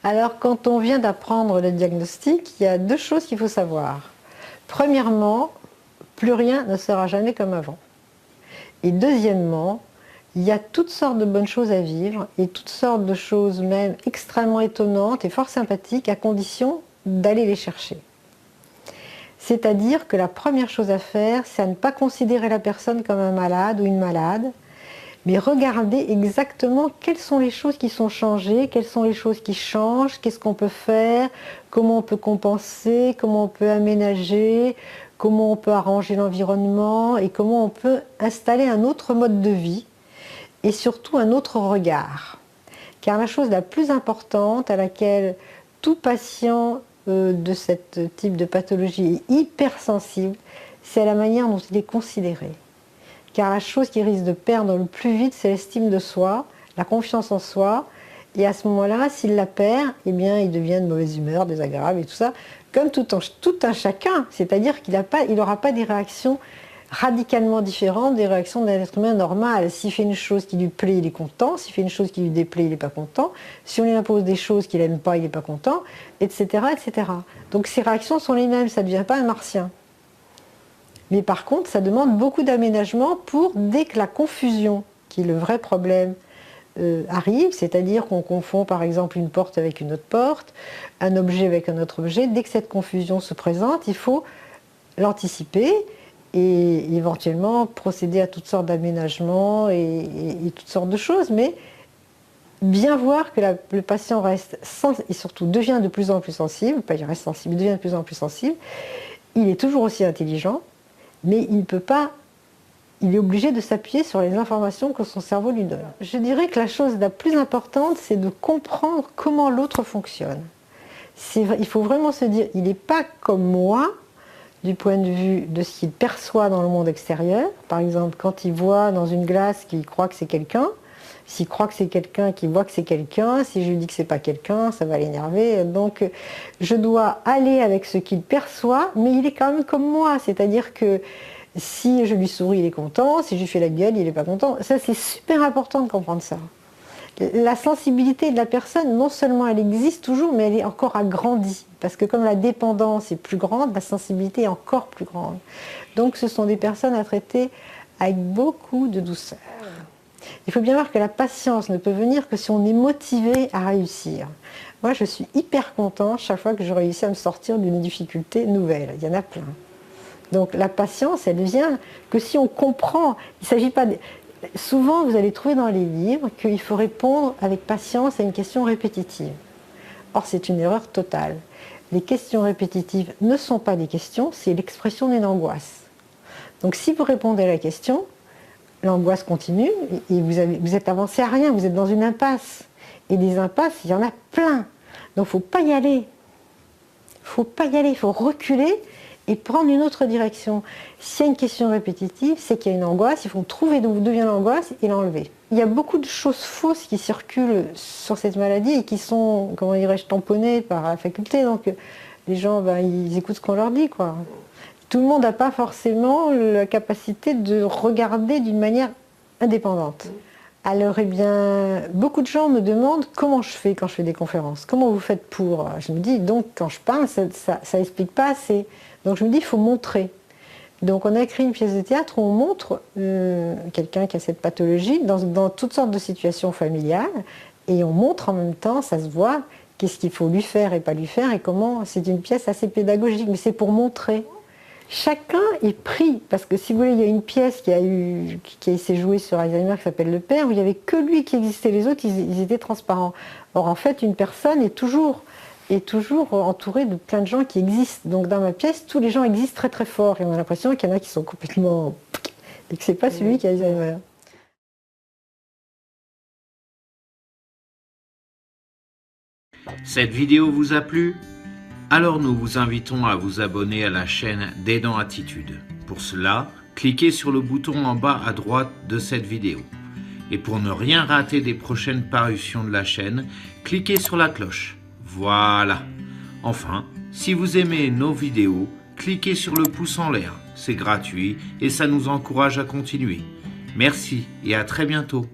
Alors, quand on vient d'apprendre le diagnostic, il y a deux choses qu'il faut savoir. Premièrement, plus rien ne sera jamais comme avant. Et deuxièmement, il y a toutes sortes de bonnes choses à vivre et toutes sortes de choses même extrêmement étonnantes et fort sympathiques à condition d'aller les chercher. C'est-à-dire que la première chose à faire, c'est à ne pas considérer la personne comme un malade ou une malade, mais regarder exactement quelles sont les choses qui sont changées, quelles sont les choses qui changent, qu'est-ce qu'on peut faire, comment on peut compenser, comment on peut aménager, comment on peut arranger l'environnement et comment on peut installer un autre mode de vie et surtout un autre regard. Car la chose la plus importante à laquelle tout patient de ce type de pathologie est hypersensible, c'est la manière dont il est considéré. Car la chose qui risque de perdre le plus vite, c'est l'estime de soi, la confiance en soi. Et à ce moment-là, s'il la perd, eh bien, il devient de mauvaise humeur, désagréable et tout ça, comme tout un chacun. C'est-à-dire qu'il n'aura pas des réactions radicalement différentes des réactions d'un être humain normal. S'il fait une chose qui lui plaît, il est content. S'il fait une chose qui lui déplaît, il n'est pas content. Si on lui impose des choses qu'il n'aime pas, il n'est pas content, etc., etc. Donc ces réactions sont les mêmes, ça ne devient pas un martien. Mais par contre, ça demande beaucoup d'aménagement pour, dès que la confusion, qui est le vrai problème, arrive, c'est-à-dire qu'on confond par exemple une porte avec une autre porte, un objet avec un autre objet, dès que cette confusion se présente, il faut l'anticiper et éventuellement procéder à toutes sortes d'aménagements et toutes sortes de choses, mais bien voir que le patient reste et surtout devient de plus en plus sensible, pas il reste sensible, il devient de plus en plus sensible, il est toujours aussi intelligent, mais il ne peut pas, il est obligé de s'appuyer sur les informations que son cerveau lui donne. Je dirais que la chose la plus importante, c'est de comprendre comment l'autre fonctionne. Il faut vraiment se dire, il n'est pas comme moi, du point de vue de ce qu'il perçoit dans le monde extérieur. Par exemple, quand il voit dans une glace qu'il croit que c'est quelqu'un, s'il croit que c'est quelqu'un, qu'il voit que c'est quelqu'un, si je lui dis que c'est pas quelqu'un, ça va l'énerver. Donc, je dois aller avec ce qu'il perçoit, mais il est quand même comme moi. C'est-à-dire que si je lui souris, il est content. Si je lui fais la gueule, il n'est pas content. Ça, c'est super important de comprendre ça. La sensibilité de la personne, non seulement elle existe toujours, mais elle est encore agrandie. Parce que comme la dépendance est plus grande, la sensibilité est encore plus grande. Donc, ce sont des personnes à traiter avec beaucoup de douceur. Il faut bien voir que la patience ne peut venir que si on est motivé à réussir. Moi, je suis hyper content chaque fois que je réussis à me sortir d'une difficulté nouvelle. Il y en a plein. Donc la patience, elle vient que si on comprend. Il ne s'agit pas de... Souvent, vous allez trouver dans les livres qu'il faut répondre avec patience à une question répétitive. Or, c'est une erreur totale. Les questions répétitives ne sont pas des questions, c'est l'expression d'une angoisse. Donc si vous répondez à la question, l'angoisse continue et vous êtes avancé à rien, vous êtes dans une impasse. Et des impasses, il y en a plein. Donc il ne faut pas y aller. Il ne faut pas y aller, il faut reculer et prendre une autre direction. S'il y a une question répétitive, c'est qu'il y a une angoisse, il faut trouver d'où devient l'angoisse et l'enlever. Il y a beaucoup de choses fausses qui circulent sur cette maladie et qui sont, comment dirais-je, tamponnées par la faculté. Donc les gens, ils écoutent ce qu'on leur dit, quoi. Tout le monde n'a pas forcément la capacité de regarder d'une manière indépendante. Alors, eh bien, beaucoup de gens me demandent comment je fais quand je fais des conférences. Comment vous faites pour... Je me dis, donc, quand je parle, ça n'explique pas assez. Donc, je me dis, il faut montrer. Donc, on a écrit une pièce de théâtre où on montre quelqu'un qui a cette pathologie dans toutes sortes de situations familiales. Et on montre en même temps, ça se voit, qu'est-ce qu'il faut lui faire et pas lui faire et comment... C'est une pièce assez pédagogique, mais c'est pour montrer. Chacun est pris, parce que si vous voulez, il y a une pièce qui s'est jouée sur Alzheimer qui s'appelle Le Père, où il n'y avait que lui qui existait, les autres ils étaient transparents. Or en fait, une personne est toujours entourée de plein de gens qui existent. Donc dans ma pièce, tous les gens existent très très fort, et on a l'impression qu'il y en a qui sont complètement... et que c'est pas celui qui a Alzheimer. Cette vidéo vous a plu ? Alors nous vous invitons à vous abonner à la chaîne d'Aidant Attitude. Pour cela, cliquez sur le bouton en bas à droite de cette vidéo. Et pour ne rien rater des prochaines parutions de la chaîne, cliquez sur la cloche. Voilà. Enfin, si vous aimez nos vidéos, cliquez sur le pouce en l'air. C'est gratuit et ça nous encourage à continuer. Merci et à très bientôt.